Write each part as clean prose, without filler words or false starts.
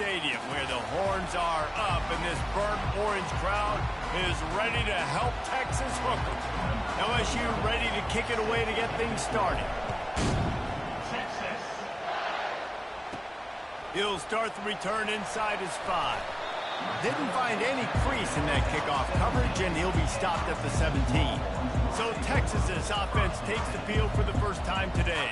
Stadium where the horns are up and this burnt orange crowd is ready to help Texas hook them. LSU ready to kick it away to get things started. He'll start the return inside his 5. Didn't find any crease in that kickoff coverage, and he'll be stopped at the 17. So Texas's offense takes the field for the first time today.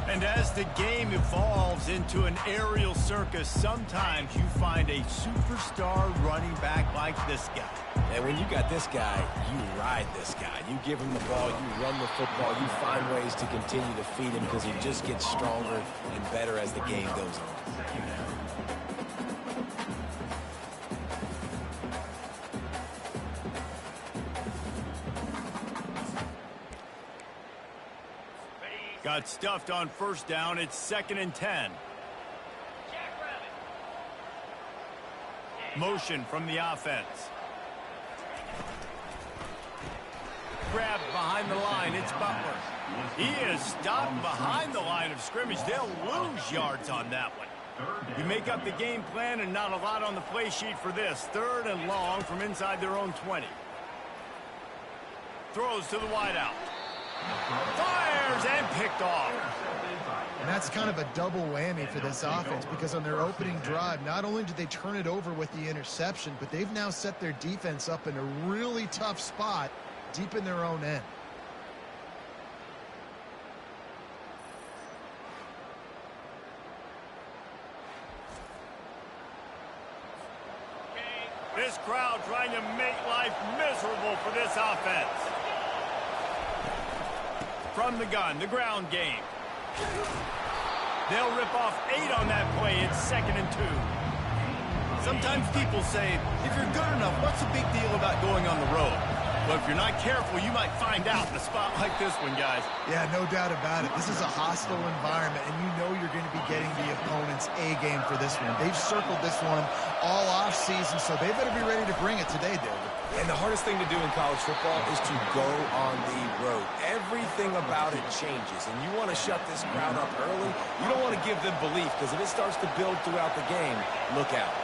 And as the game evolves into an aerial circus, sometimes you find a superstar running back like this guy. And when you got this guy, you ride this guy. You give him the ball, you run the football, you find ways to continue to feed him because he just gets stronger and better as the game goes on. Got stuffed on first down. It's 2nd and 10. Motion from the offense. Grabbed behind the line. It's Butler. He is stopped behind the line of scrimmage. They'll lose yards on that one. You make up the game plan and not a lot on the play sheet for this. 3rd and long from inside their own 20. Throws to the wideout. Fires and picked off. And that's kind of a double whammy for this offense because on their opening drive, not only did they turn it over with the interception, but they've now set their defense up in a really tough spot deep in their own end. This crowd trying to make life miserable for this offense. From the gun, the ground game. They'll rip off 8 on that play. It's 2nd and 2. Sometimes people say, if you're good enough, what's the big deal about going on the road? Well, if you're not careful, you might find out in a spot like this one, guys. Yeah, no doubt about it. This is a hostile environment, and you know you're going to be getting the opponent's A game for this one. They've circled this one all off season, so they better be ready to bring it today, David. And the hardest thing to do in college football is to go on the road. Everything about it changes, and you want to shut this crowd up early. You don't want to give them belief, because if it starts to build throughout the game, look out.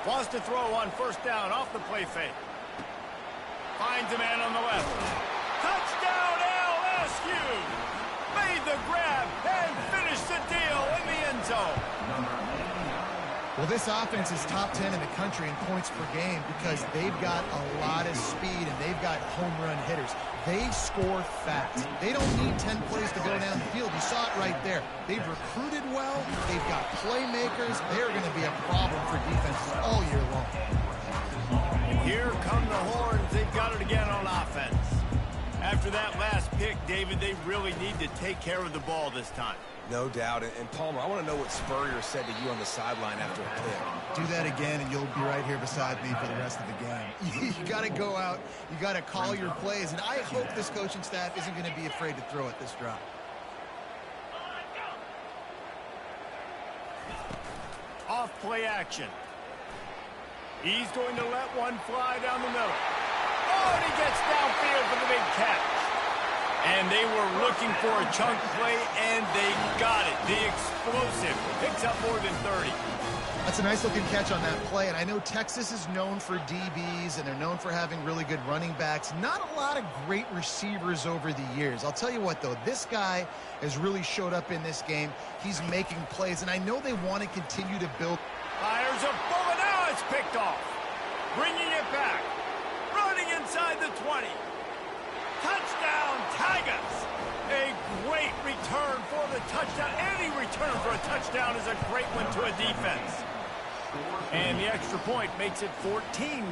Wants to throw on first down off the play fake. Finds a man on the left. Touchdown LSU! Made the grab and finished the deal in the end zone. Well, this offense is top 10 in the country in points per game because they've got a lot of speed and they've got home run hitters. They score fast. They don't need 10 plays to go down the field. You saw it right there. They've recruited well. They've got playmakers. They're going to be a problem for defenses all year long. And here come the horns. They've got it again on offense. After that last pick, David, they really need to take care of the ball this time. No doubt. And Palmer, I want to know what Spurrier said to you on the sideline after a pick. Do that again, and you'll be right here beside me for the rest of the game. You got to go out. You got to call your plays, and I hope this coaching staff isn't going to be afraid to throw at this drive. Off play action. He's going to let one fly down the middle. Oh, and he gets downfield for the big catch. And they were looking for a chunk play, and they got it. The explosive picks up more than 30. That's a nice-looking catch on that play, and I know Texas is known for DBs, and they're known for having really good running backs. Not a lot of great receivers over the years. I'll tell you what, though, this guy has really showed up in this game. He's making plays, and I know they want to continue to build. Fires a bullet. Now it's picked off. Bringing it back. Running inside the 20. Touchdown, Tigers! A great return for the touchdown. Any return for a touchdown is a great one to a defense. And the extra point makes it 14-0.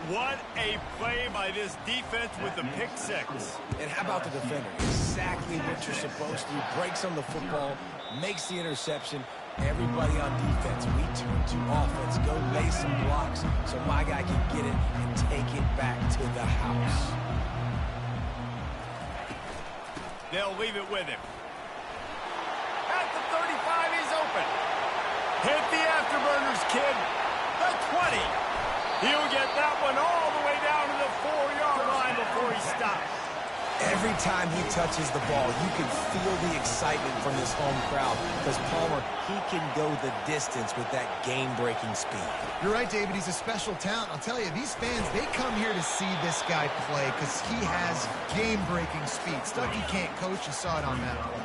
What a play by this defense with the pick six. And how about the defender? Exactly what you're supposed to do. Breaks on the football, makes the interception, Everybody on defense, we turn to offense. Go lay some blocks so my guy can get it and take it back to the house. They'll leave it with him. At the 35, he's open. Hit the afterburners, kid. The 20. He'll get that one all the way down to the 4-yard line before he stops. Every time he touches the ball, you can feel the excitement from this home crowd because Palmer, he can go the distance with that game-breaking speed. You're right, David. He's a special talent. I'll tell you, these fans, they come here to see this guy play because he has game-breaking speed. Stuff you can't coach. You saw it on that play.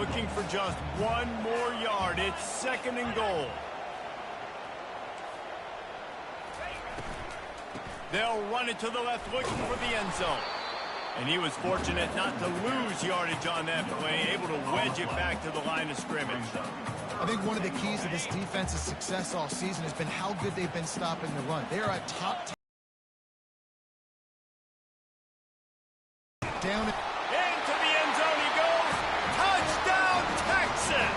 Looking for just one more yard. It's 2nd and goal. They'll run it to the left, looking for the end zone. And he was fortunate not to lose yardage on that play, able to wedge it back to the line of scrimmage. I think one of the keys to this defense's success all season has been how good they've been stopping the run. They are a top down. Into the end zone he goes. Touchdown, Texas!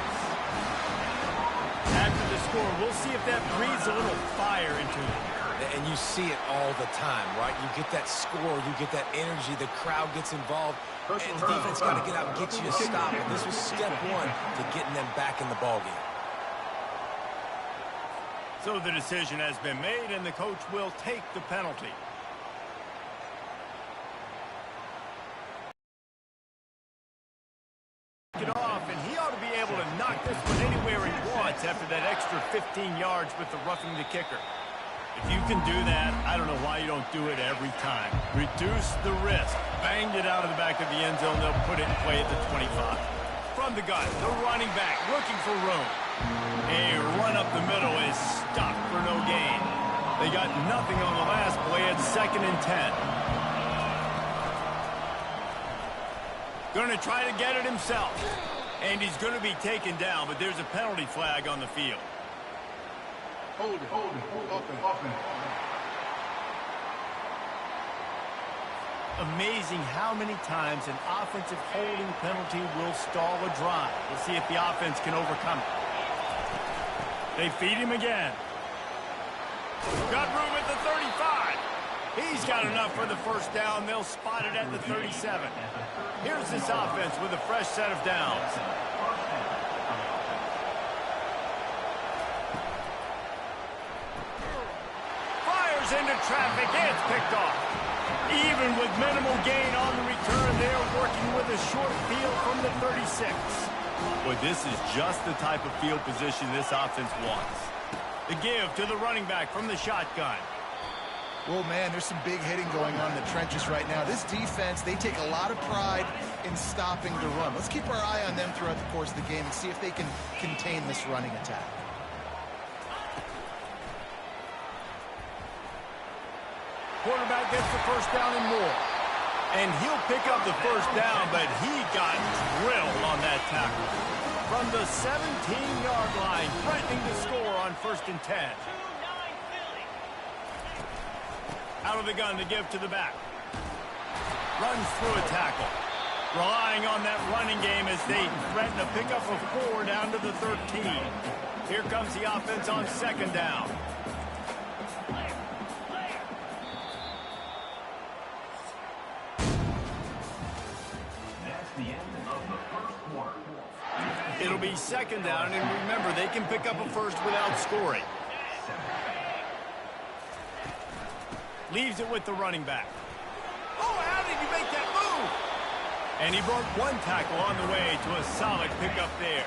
After the score, we'll see if that breathes a little fire into it. And you see it all the time, right? You get that score, you get that energy, the crowd gets involved, and the defense got to get out and get you a stop. And this was step one to getting them back in the ballgame. So the decision has been made, and the coach will take the penalty. It off, and he ought to be able to knock this one anywhere he wants after that extra 15 yards with the roughing the kicker. If you can do that, I don't know why you don't do it every time. Reduce the risk. Banged it out of the back of the end zone. They'll put it in play at the 25. From the gun, the running back looking for room. A run up the middle is stopped for no gain. They got nothing on the last play at 2nd and 10. Going to try to get it himself. And he's going to be taken down, but there's a penalty flag on the field. Hold it, open. Amazing how many times an offensive holding penalty will stall a drive. We'll see if the offense can overcome it. They feed him again. Got room at the 35. He's got enough for the first down. They'll spot it at the 37. Here's this offense with a fresh set of downs. Into traffic, it's picked off. Even with minimal gain on the return, they're working with a short field from the 36. Boy, this is just the type of field position this offense wants. The give to the running back from the shotgun. Well, man, there's some big hitting going on in the trenches right now. This defense, they take a lot of pride in stopping the run. Let's keep our eye on them throughout the course of the game and see if they can contain this running attack. Quarterback gets the first down and more. And he'll pick up the first down, but he got drilled on that tackle. From the 17-yard line, threatening to score on 1st and 10. Out of the gun to give to the back. Runs through a tackle. Relying on that running game as they threaten to pick up a 4 down to the 13. Here comes the offense on 2nd down. It'll be 2nd down, and remember, they can pick up a first without scoring. Leaves it with the running back. Oh, how did he make that move? And he broke one tackle on the way to a solid pickup there.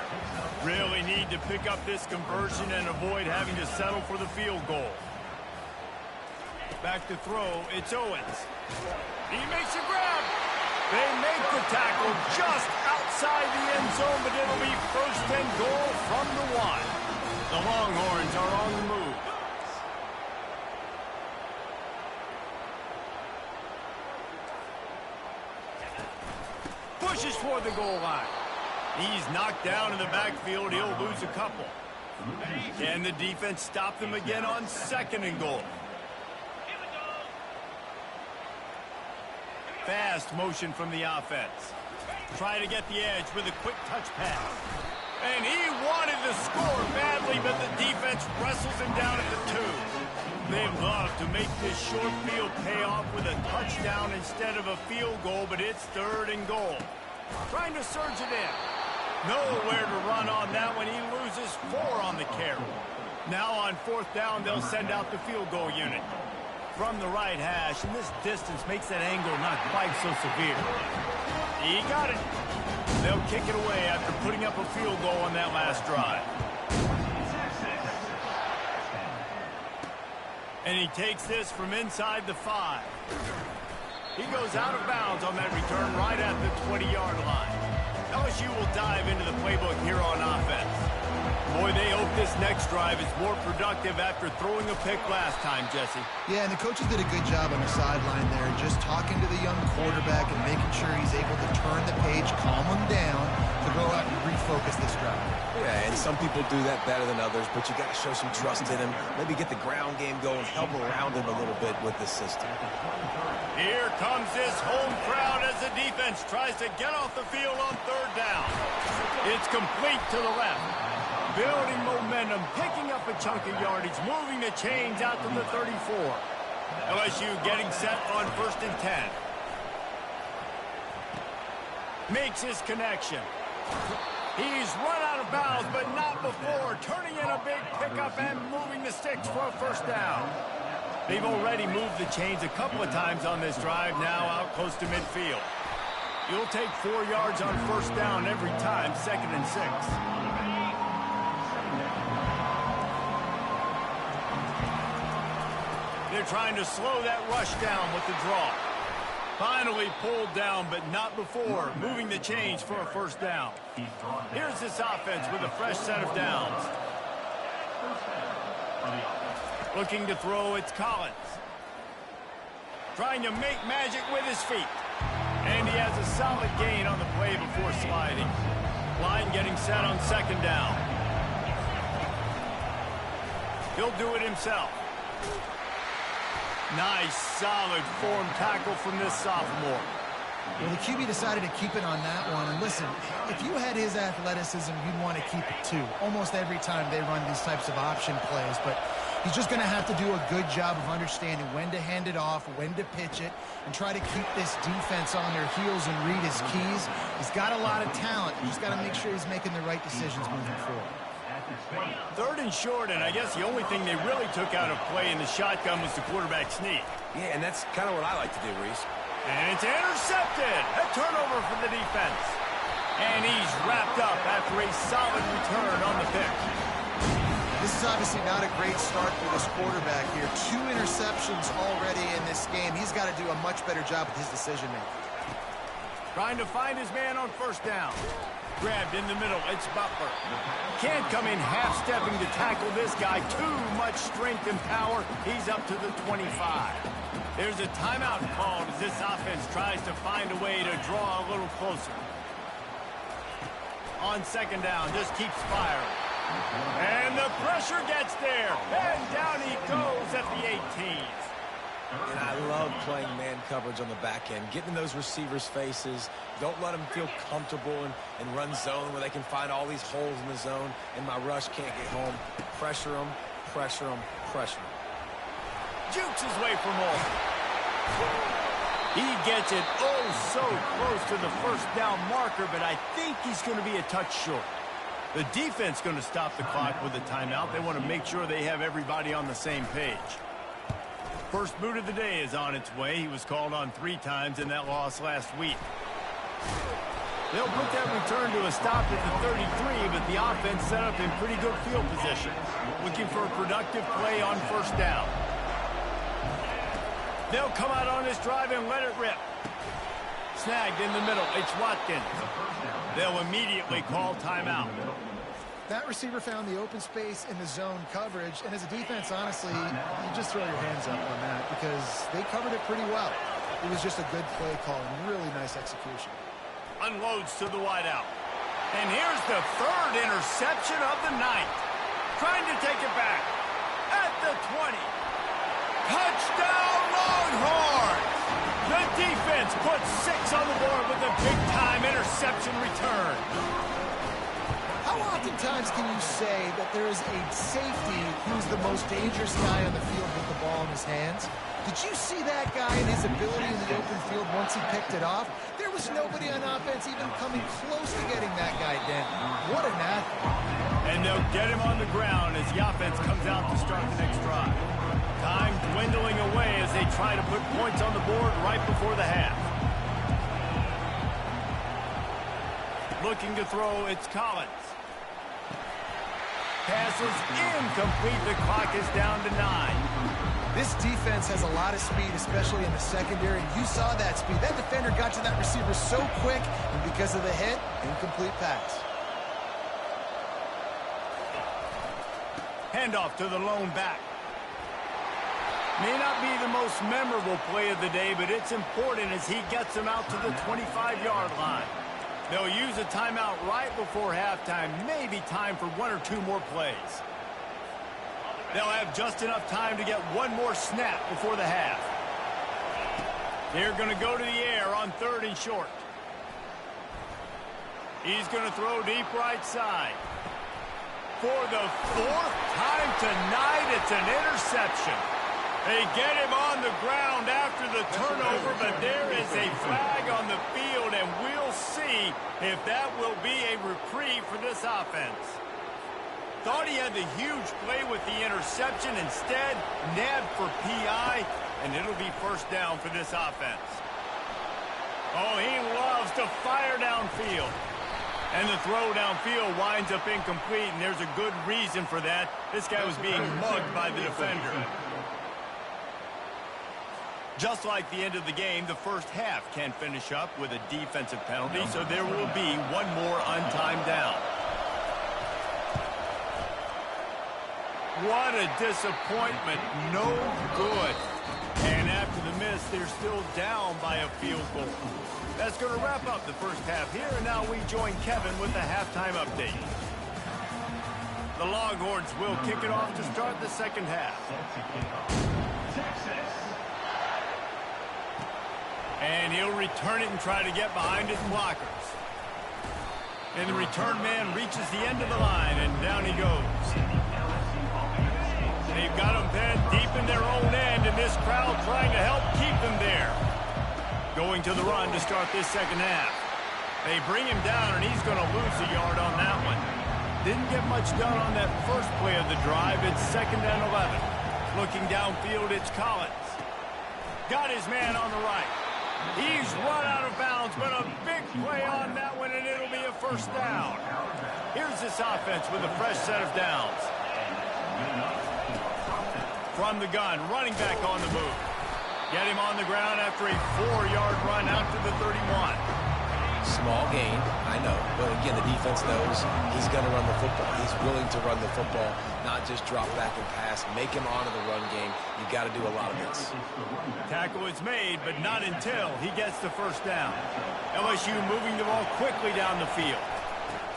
Really need to pick up this conversion and avoid having to settle for the field goal. Back to throw, it's Owens. He makes a grab. They make the tackle just outside the end zone, but it'll be 1st and goal from the 1. The Longhorns are on the move. Pushes toward the goal line. He's knocked down in the backfield. He'll lose a couple. Can the defense stop them again on 2nd and goal? Fast motion from the offense. Try to get the edge with a quick touch pass. And he wanted the to score badly, but the defense wrestles him down at the 2. They love to make this short field pay off with a touchdown instead of a field goal, but it's 3rd and goal. Trying to surge it in. Nowhere to run on that one. He loses 4 on the carry. Now on 4th down, they'll send out the field goal unit. From the right hash, and this distance makes that angle not quite so severe. He got it. They'll kick it away after putting up a field goal on that last drive. And he takes this from inside the 5. He goes out of bounds on that return right at the 20-yard line. LSU will dive into the playbook here on offense. Boy, they hope this next drive is more productive after throwing a pick last time, Jesse. Yeah, and the coaches did a good job on the sideline there, just talking to the young quarterback and making sure he's able to turn the page, calm him down, to go out and refocus this drive. Yeah, and some people do that better than others, but you got to show some trust in him. Maybe get the ground game going, help around him a little bit with the system. Here comes this home crowd as the defense tries to get off the field on 3rd down. It's complete to the left. Building momentum, picking up a chunk of yardage, moving the chains out to the 34. LSU getting set on 1st and 10. Makes his connection. He's run out of bounds, but not before. Turning in a big pickup and moving the sticks for a 1st down. They've already moved the chains a couple of times on this drive, now out close to midfield. You'll take 4 yards on 1st down every time, 2nd and 6. They're trying to slow that rush down with the draw. Finally pulled down, but not before. Moving the chains for a 1st down. Here's this offense with a fresh set of downs. Looking to throw, it's Collins. Trying to make magic with his feet. And he has a solid gain on the play before sliding. Line getting set on 2nd down. He'll do it himself. Nice, solid form tackle from this sophomore. Well, the QB decided to keep it on that one. And listen, if you had his athleticism, you'd want to keep it too. Almost every time they run these types of option plays. But he's just going to have to do a good job of understanding when to hand it off, when to pitch it, and try to keep this defense on their heels and read his keys. He's got a lot of talent. He's got to make sure he's making the right decisions moving forward. 3rd and short, and I guess the only thing they really took out of play in the shotgun was the quarterback sneak. Yeah, and that's kind of what I like to do, Reese. And it's intercepted. A turnover for the defense. And he's wrapped up after a solid return on the pick. This is obviously not a great start for this quarterback here. 2 interceptions already in this game. He's got to do a much better job with his decision-making. Trying to find his man on 1st down. Grabbed in the middle, it's Butler. Can't come in half-stepping to tackle this guy. Too much strength and power. He's up to the 25. There's a timeout called as this offense tries to find a way to draw a little closer. On 2nd down, just keeps firing. And the pressure gets there. And down he goes at the 18. And I love playing man coverage on the back end, getting in those receivers' faces. Don't let them feel comfortable and run zone where they can find all these holes in the zone, and my rush can't get home. Pressure them, pressure them, pressure them. Jukes his way for more. He gets it so close to the 1st down marker, but I think he's going to be a touch short. The defense going to stop the clock with a timeout. They want to make sure they have everybody on the same page. First boot of the day is on its way. He was called on 3 times in that loss last week. They'll put that return to a stop at the 33, but the offense set up in pretty good field position. Looking for a productive play on 1st down. They'll come out on this drive and let it rip. Snagged in the middle. It's Watkins. They'll immediately call timeout. That receiver found the open space in the zone coverage, and as a defense, honestly, you just throw your hands up on that because they covered it pretty well. It was just a good play call and really nice execution. Unloads to the wideout. And here's the 3rd interception of the night. Trying to take it back. At the 20. Touchdown, Longhorns! The defense puts 6 on the board with a big-time interception return. How How oftentimes can you say that there is a safety who's the most dangerous guy on the field with the ball in his hands? Did you see that guy and his ability in the open field once he picked it off? There was nobody on offense even coming close to getting that guy down. What an athlete. And they'll get him on the ground as the offense comes out to start the next drive. Time dwindling away as they try to put points on the board right before the half. Looking to throw, it's Collins. Pass is incomplete. The clock is down to 9. This defense has a lot of speed, especially in the secondary. You saw that speed. That defender got to that receiver so quick, and because of the hit, incomplete pass. Handoff to the lone back. May not be the most memorable play of the day, but it's important as he gets them out to the 25-yard line. They'll use a timeout right before halftime, maybe time for 1 or 2 more plays. They'll have just enough time to get one more snap before the half. They're going to go to the air on 3rd and short. He's going to throw deep right side. For the 4th time tonight, it's an interception. They get him on the ground after the turnover, but there is a flag on the field, and we'll see if that will be a reprieve for this offense. Thought he had the huge play with the interception. Instead, nabbed for PI, and it'll be 1st down for this offense. Oh, he loves to fire downfield. And the throw downfield winds up incomplete, and there's a good reason for that. This guy was being mugged by the defender. Just like the end of the game, the first half can finish up with a defensive penalty, so there will be one more untimed down. What a disappointment. No good. And after the miss, they're still down by a field goal. That's going to wrap up the first half here, and now we join Kevin with the halftime update. The Longhorns will kick it off to start the second half. And he'll return it and try to get behind his blockers. And the return man reaches the end of the line, and down he goes. They've got them pinned deep in their own end, and this crowd trying to help keep them there. Going to the run to start this second half. They bring him down, and he's going to lose a yard on that one. Didn't get much done on that first play of the drive. It's 2nd and 11. Looking downfield, it's Collins. Got his man on the right. He's run out of bounds, but a big play on that one, and it'll be a 1st down. Here's this offense with a fresh set of downs. From the gun, running back on the move. Get him on the ground after a 4-yard run out to the 31. Small gain, I know. But again, the defense knows he's going to run the football. He's willing to run the football, not just drop back and pass. Make him honor the run game. You got to do a lot of this. Tackle is made, but not until he gets the 1st down. LSU moving the ball quickly down the field.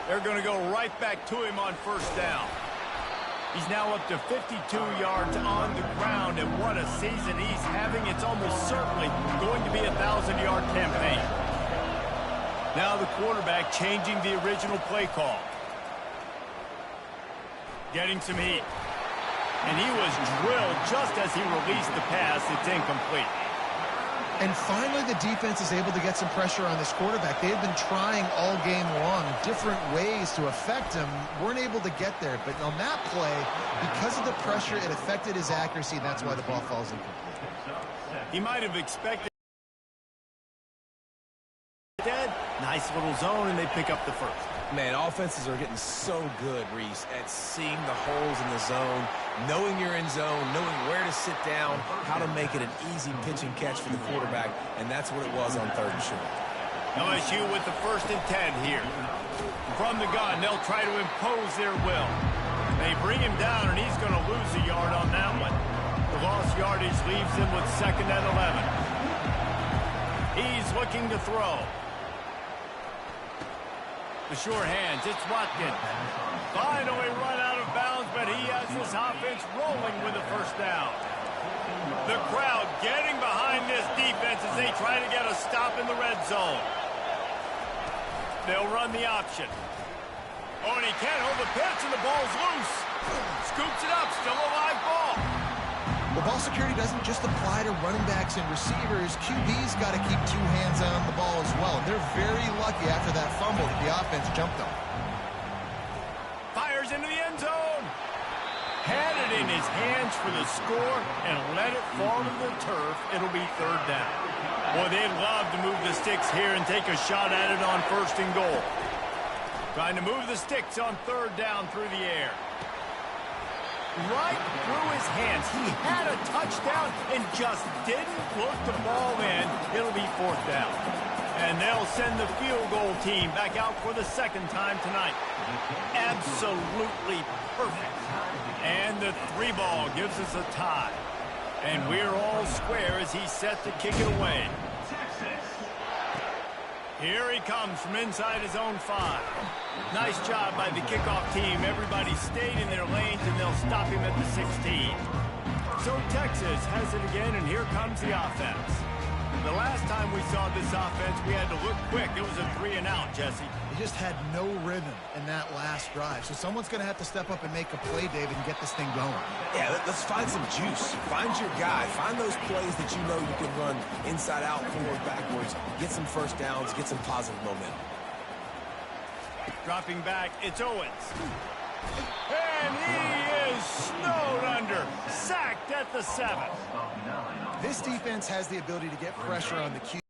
They're going to go right back to him on 1st down. He's now up to 52 yards on the ground, and what a season he's having. It's almost certainly going to be a 1,000-yard campaign. Now the quarterback changing the original play call. Getting some heat. And he was drilled just as he released the pass. It's incomplete. And finally, the defense is able to get some pressure on this quarterback. They've been trying all game long different ways to affect him. Weren't able to get there. But on that play, because of the pressure, it affected his accuracy, and that's why the ball falls incomplete. He might have expected instead. Nice little zone, and they pick up the 1st. Man, offenses are getting so good, Reese, at seeing the holes in the zone, knowing you're in zone, knowing where to sit down, how to make it an easy pitch and catch for the quarterback, and that's what it was on 3rd and short. LSU with the 1st and 10 here. From the gun, they'll try to impose their will. They bring him down, and he's going to lose a yard on that one. The lost yardage leaves him with 2nd and 11. He's looking to throw. The short hands, it's Watkins. Finally run out of bounds, but he has this offense rolling with a 1st down. The crowd getting behind this defense as they try to get a stop in the red zone. They'll run the option. Oh, and he can't hold the pitch, and the ball's loose. Scoops it up, still a live ball. Well, ball security doesn't just apply to running backs and receivers. QB's got to keep two hands on the ball as well. They're very lucky after that fumble that the offense jumped them. Fires into the end zone. Had it in his hands for the score and let it fall to the turf. It'll be third down. Boy, they'd love to move the sticks here and take a shot at it on first and goal. Trying to move the sticks on third down through the air. Right through his hands. He had a touchdown and just didn't look the ball in. It'll be fourth down. And they'll send the field goal team back out for the second time tonight. Absolutely perfect. And the 3-ball gives us a tie. And we're all square as he's set to kick it away. Here he comes from inside his own 5. Nice job by the kickoff team. Everybody stayed in their lanes, and they'll stop him at the 16. So Texas has it again, and here comes the offense. The last time we saw this offense, we had to look quick. It was a 3-and-out, Jesse. They just had no rhythm in that last drive. So someone's going to have to step up and make a play, David, and get this thing going. Yeah, let's find some juice. Find your guy. Find those plays that you know you can run inside out, forward, backwards. Get some first downs. Get some positive momentum. Dropping back, it's Owens. And he is snowed under. Sacked at the 7. This defense has the ability to get pressure on the QB,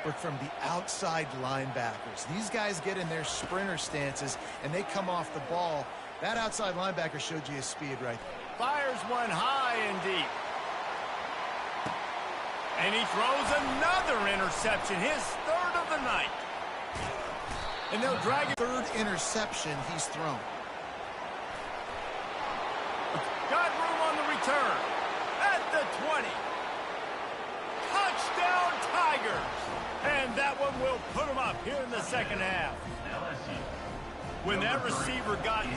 but from the outside linebackers. These guys get in their sprinter stances, and they come off the ball. That outside linebacker showed you his speed right there. Fires one high and deep. And he throws another interception, his third of the night. And they'll drag it. Third interception he's thrown. Got room on the return. At the 20. Touchdown Tigers. And that one will put them up here in the second half. When that receiver got 3,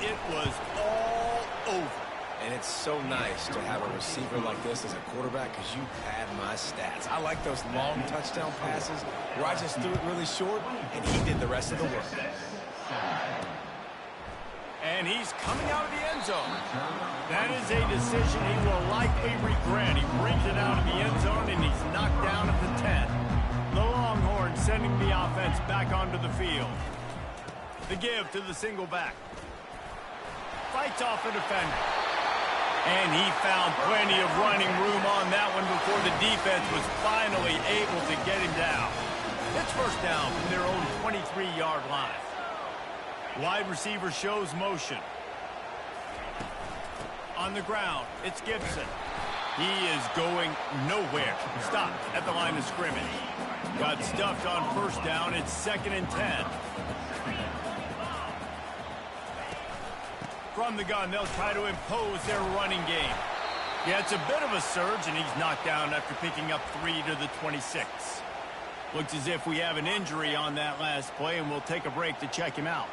it was all over. And it's so nice to have a receiver like this as a quarterback because you pad my stats. I like those long touchdown passes where I just threw it really short and he did the rest of the work. And he's coming out of the end zone. That is a decision he will likely regret. He brings it out of the end zone and he's knocked down at the 10. The Longhorns sending the offense back onto the field. The give to the single back. Fights off a defender. And he found plenty of running room on that one before the defense was finally able to get him down. It's first down from their own 23-yard line. Wide receiver shows motion. On the ground, it's Gibson. He is going nowhere. Stopped at the line of scrimmage. Got stuffed on first down. It's 2nd and 10. From the gun, they'll try to impose their running game. Yeah, it's a bit of a surge, and he's knocked down after picking up 3 to the 26. Looks as if we have an injury on that last play, and we'll take a break to check him out.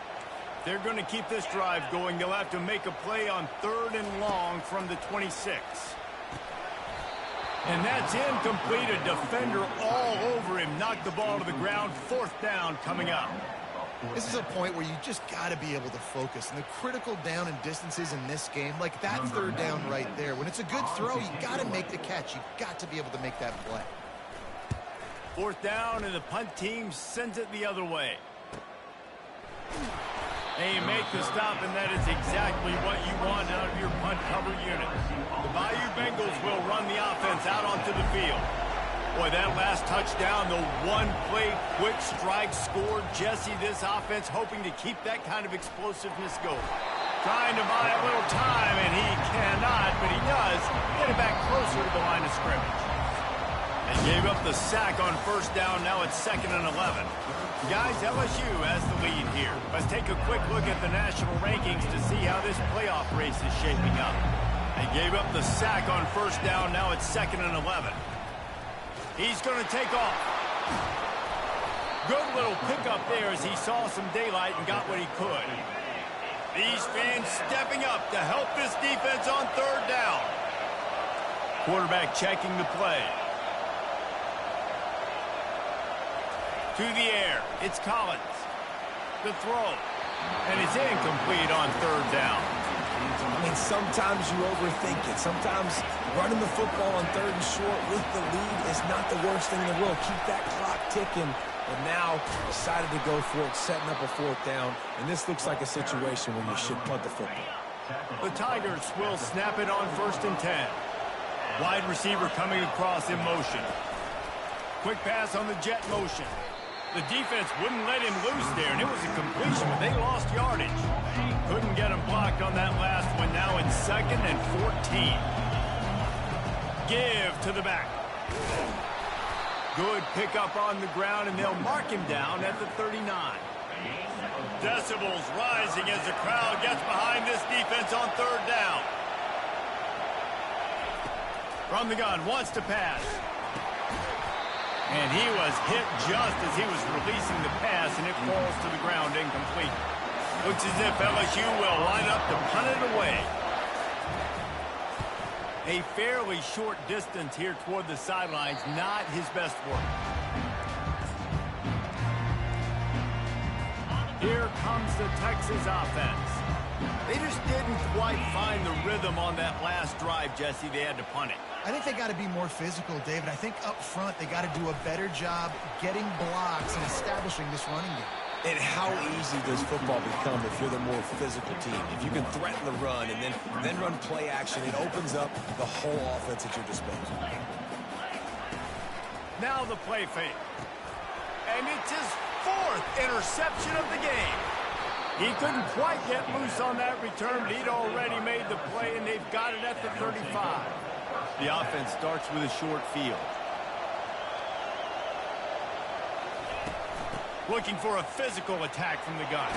They're going to keep this drive going. They'll have to make a play on 3rd and long from the 26. And that's incomplete. A defender all over him. Knocked the ball to the ground. 4th down coming up. This is a point where you just got to be able to focus. And the critical down and distances in this game, like that 3rd down right there, when it's a good throw, you got to make the catch. You got to be able to make that play. 4th down, and the punt team sends it the other way. And you make the stop, and that is exactly what you want out of your punt cover unit. The Bayou Bengals will run the offense out onto the field. Boy, that last touchdown, the one-play quick strike scored. Jesse, this offense hoping to keep that kind of explosiveness going. Trying to buy a little time, and he cannot, but he does get it back closer to the line of scrimmage. And gave up the sack on first down. Now it's 2nd and 11. Guys, LSU has the lead here. Let's take a quick look at the national rankings to see how this playoff race is shaping up. They gave up the sack on first down. Now it's 2nd and 11. He's going to take off. Good little pickup there as he saw some daylight and got what he could. These fans stepping up to help this defense on 3rd down. Quarterback checking the play. To the air. It's Collins. The throw. And it's incomplete on third down. I mean, sometimes you overthink it. Sometimes running the football on third and short with the lead is not the worst thing in the world. Keep that clock ticking. But now decided to go for it, setting up a fourth down. And this looks like a situation where you should punt the football. The Tigers will snap it on 1st and 10. Wide receiver coming across in motion. Quick pass on the jet motion. The defense wouldn't let him loose there, and it was a completion, but they lost yardage. Couldn't get him blocked on that last one. Now in 2nd and 14. Give to the back. Good pickup on the ground, and they'll mark him down at the 39. Decibels rising as the crowd gets behind this defense on third down. From the gun, wants to pass. And he was hit just as he was releasing the pass, and it falls to the ground incomplete. Looks as if LSU will line up to punt it away. A fairly short distance here toward the sidelines, not his best work. Here comes the Texas offense. They just didn't quite find the rhythm on that last drive, Jesse. They had to punt it. I think they got to be more physical, David. I think up front they got to do a better job getting blocks and establishing this running game. And how easy does football become if you're the more physical team? If you can threaten the run and then run play action, it opens up the whole offense at your disposal. Now the play fake. And it's his 4th interception of the game. He couldn't quite get loose on that return, but he'd already made the play, and they've got it at the 35. The offense starts with a short field. Looking for a physical attack from the gun.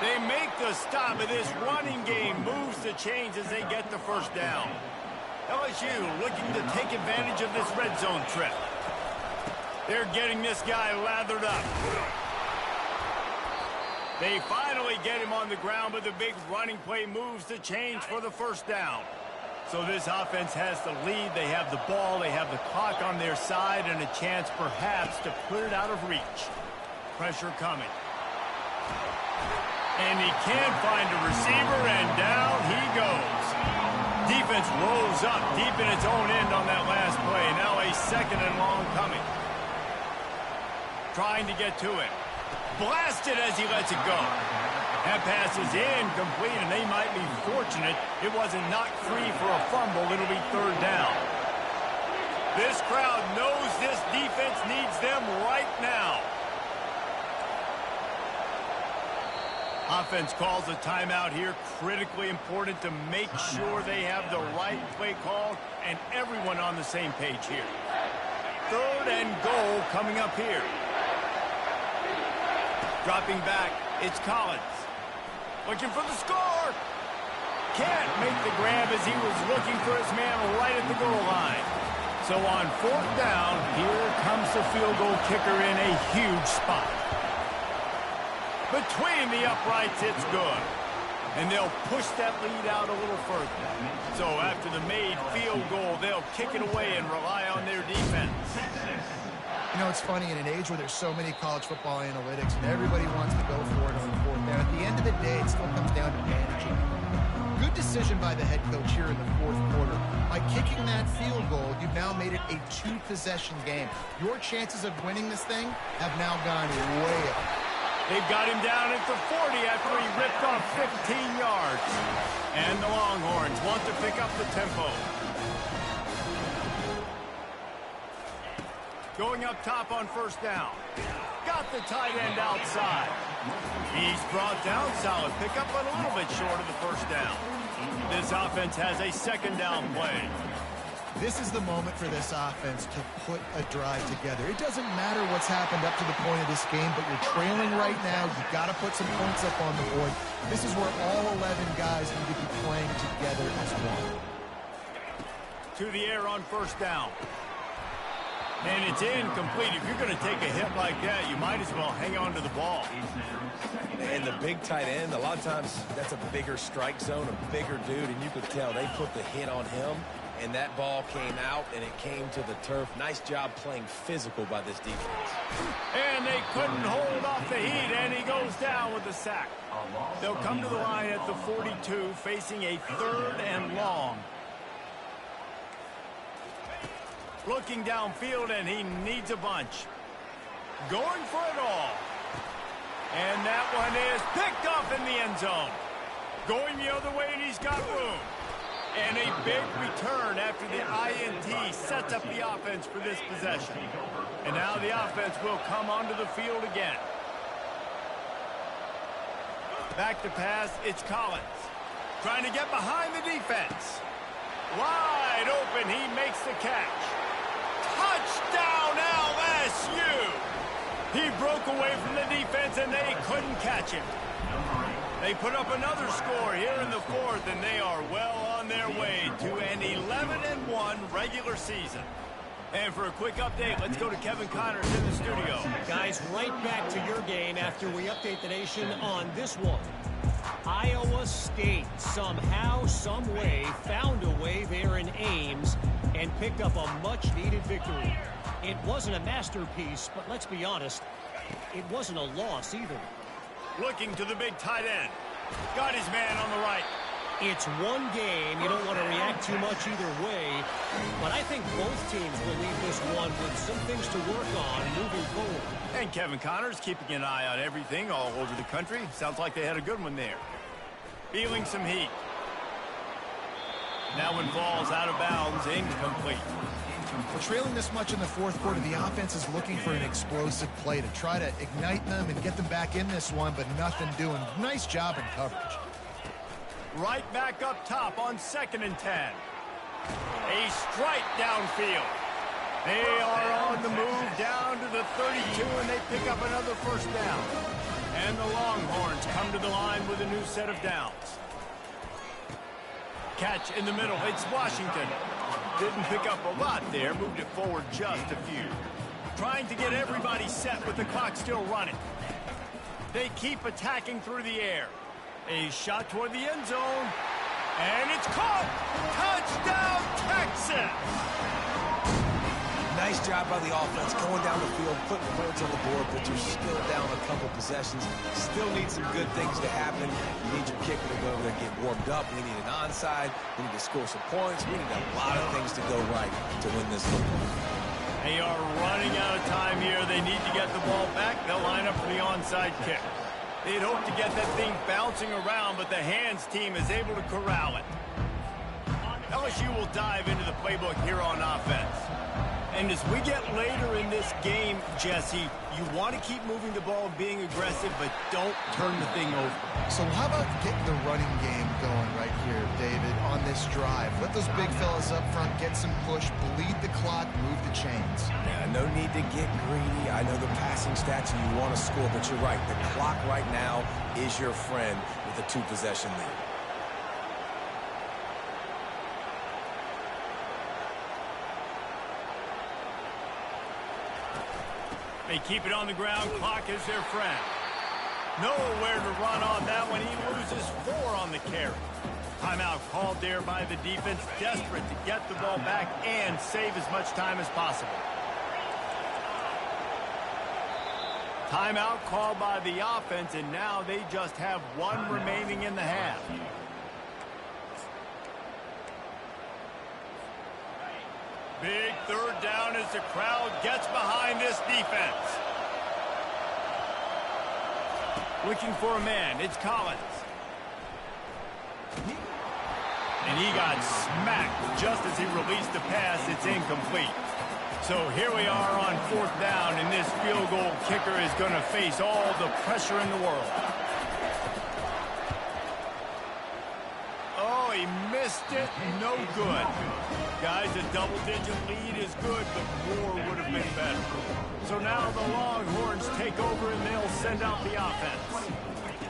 They make the stop, and this running game moves the chains as they get the first down. LSU looking to take advantage of this red zone trip. They're getting this guy lathered up. They finally get him on the ground, but the big running play moves the chains for the first down. So this offense has the lead. They have the ball. They have the clock on their side and a chance perhaps to put it out of reach. Pressure coming. And he can't find a receiver, and down he goes. Defense rolls up deep in its own end on that last play. Now a 2nd and long coming. Trying to get to it. Blasted as he lets it go. That pass is incomplete, and they might be fortunate it wasn't knocked free for a fumble. It'll be 3rd down. This crowd knows this defense needs them right now. Offense calls a timeout here. Critically important to make sure they have the right play call and everyone on the same page here. 3rd and goal coming up here. Dropping back, it's Collins. Looking for the score. Can't make the grab as he was looking for his man right at the goal line. So on 4th down, here comes the field goal kicker in a huge spot. Between the uprights, it's good. And they'll push that lead out a little further. So after the made field goal, they'll kick it away and rely on their defense. You know, it's funny, in an age where there's so many college football analytics and everybody wants to go for it on 4th down, at the end of the day, it still comes down to managing. Good decision by the head coach here in the 4th quarter. By kicking that field goal, you've now made it a 2-possession game. Your chances of winning this thing have now gone way up. They've got him down at the 40 after he ripped off 15 yards. And the Longhorns want to pick up the tempo. Going up top on 1st down. Got the tight end outside. He's brought down. Solid pickup, but a little bit short of the 1st down. This offense has a 2nd down play. This is the moment for this offense to put a drive together. It doesn't matter what's happened up to the point of this game, but you're trailing right now. You've got to put some points up on the board. This is where all 11 guys need to be playing together as one. To the air on 1st down. And it's incomplete. If you're going to take a hit like that, you might as well hang on to the ball. And the big tight end, a lot of times that's a bigger strike zone, a bigger dude, and you could tell they put the hit on him. and that ball came out, and it came to the turf. Nice job playing physical by this defense. And they couldn't hold off the heat, and he goes down with the sack. They'll come to the line at the 42, facing a 3rd and long. Looking downfield, and he needs a bunch. Going for it all. And that one is picked off in the end zone. Going the other way, and he's got room. And a big return after the INT sets up the offense for this possession. And now the offense will come onto the field again. Back to pass, it's Collins. Trying to get behind the defense. Wide open, he makes the catch. Touchdown LSU! He broke away from the defense, and they couldn't catch him. They put up another score here in the 4th, and they are well on their way to an 11-1 regular season. And for a quick update, let's go to Kevin Connors in the studio. Guys, right back to your game after we update the nation on this one. Iowa State somehow, some way, found a way there in Ames and picked up a much-needed victory. It wasn't a masterpiece, but let's be honest, it wasn't a loss either. Looking to the big tight end. Got his man on the right. It's one game. You don't want to react too much either way, but I think both teams will leave this one with some things to work on moving forward. And Kevin Connors keeping an eye on everything all over the country. Sounds like they had a good one there. Feeling some heat. That one falls out of bounds, incomplete. Well, trailing this much in the 4th quarter, the offense is looking for an explosive play to try to ignite them and get them back in this one, but nothing doing. Nice job in coverage. Right back up top on 2nd and 10. A strike downfield. They are on the move down to the 32, and they pick up another 1st down. And the Longhorns come to the line with a new set of downs. Catch in the middle. It's Washington. Didn't pick up a lot there. Moved it forward just a few. Trying to get everybody set with the clock still running. They keep attacking through the air. A shot toward the end zone. And it's caught. Touchdown, Texas. Nice job by the offense going down the field, putting points on the board, but you're still down a couple possessions. Still need some good things to happen. You need your kicker to go over there and get warmed up. We need an onside. We need to score some points. We need a lot of things to go right to win this football. They are running out of time here. They need to get the ball back. They'll line up for the onside kick. They'd hope to get that thing bouncing around, but the hands team is able to corral it. LSU will dive into the playbook here on offense. And as we get later in this game, Jesse, you want to keep moving the ball, being aggressive, but don't turn the thing over. So how about getting the running game going right here, David, on this drive? Let those big fellas up front get some push, bleed the clock, move the chains. Yeah, no need to get greedy. I know the passing stats and you want to score, but you're right. The clock right now is your friend with a 2-possession lead. They keep it on the ground. Clock is their friend. Nowhere to run on that one. He loses 4 on the carry. Timeout called there by the defense. Desperate to get the ball back and save as much time as possible. Timeout called by the offense, and now they just have 1 remaining in the half. Big 3rd down as the crowd gets behind this defense. Looking for a man. It's Collins. And he got smacked just as he released the pass. It's incomplete. So here we are on 4th down, and this field goal kicker is going to face all the pressure in the world. Oh, he missed it. No good. Guys, a double-digit lead is good, but more would have been better. So now the Longhorns take over, and they'll send out the offense.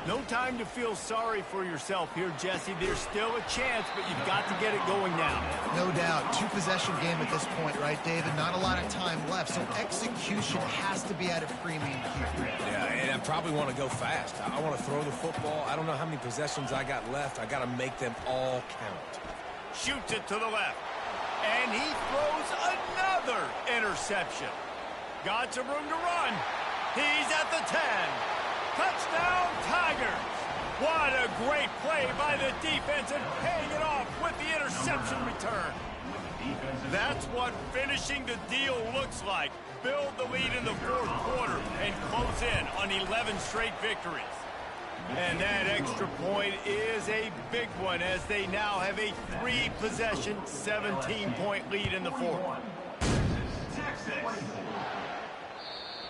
No time to feel sorry for yourself here, Jesse. There's still a chance, but you've got to get it going now. No doubt. 2-possession game at this point, right, David? Not a lot of time left, so execution has to be at a premium here. Yeah, and I probably want to go fast. I want to throw the football. I don't know how many possessions I got left. I got to make them all count. Shoots it to the left. And he throws another interception. Got some room to run. He's at the 10. Touchdown, Tigers. What a great play by the defense and paying it off with the interception return. That's what finishing the deal looks like. Build the lead in the fourth quarter and close in on 11 straight victories. And that extra point is a big one as they now have a 3-possession, 17-point lead in the fourth.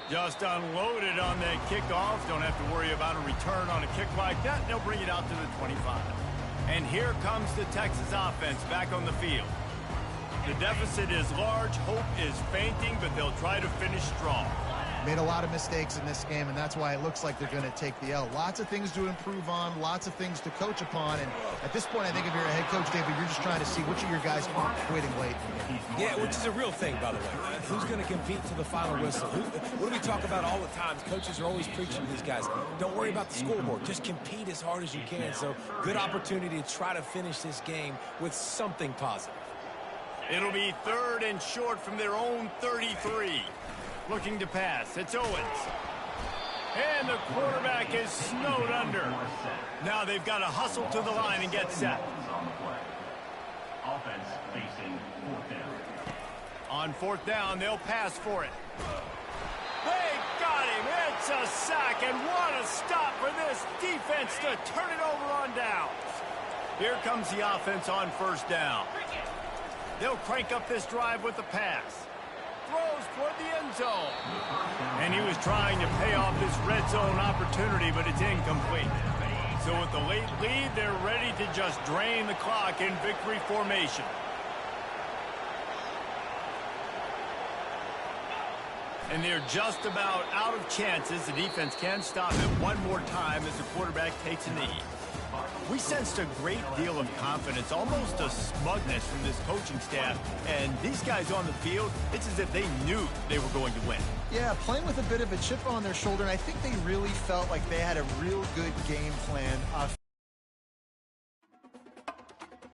Just unloaded on that kickoff. Don't have to worry about a return on a kick like that. They'll bring it out to the 25. And here comes the Texas offense back on the field. The deficit is large. Hope is fainting, but they'll try to finish strong. Made a lot of mistakes in this game, and that's why it looks like they're going to take the L. Lots of things to improve on, lots of things to coach upon, and at this point, I think if you're a head coach, David, you're just trying to see which of your guys are quitting late. Yeah, which is a real thing, by the way. Who's going to compete to the final whistle? What do we talk about all the time? Coaches are always preaching to these guys. Don't worry about the scoreboard. Just compete as hard as you can. So, good opportunity to try to finish this game with something positive. It'll be 3rd and short from their own 33. Looking to pass. It's Owens. And the quarterback is snowed under. Now they've got to hustle to the line and get set. Offense facing 4th down. On 4th down, they'll pass for it. They got him. It's a sack, and what a stop for this defense to turn it over on downs. Here comes the offense on 1st down. They'll crank up this drive with the pass. Throws toward the end zone. And he was trying to pay off this red zone opportunity, but it's incomplete. So with the late lead, they're ready to just drain the clock in victory formation. And they're just about out of chances. The defense can stop it one more time as the quarterback takes a knee. We sensed a great deal of confidence, almost a smugness from this coaching staff. And these guys on the field, it's as if they knew they were going to win. Yeah, playing with a bit of a chip on their shoulder, and I think they really felt like they had a real good game plan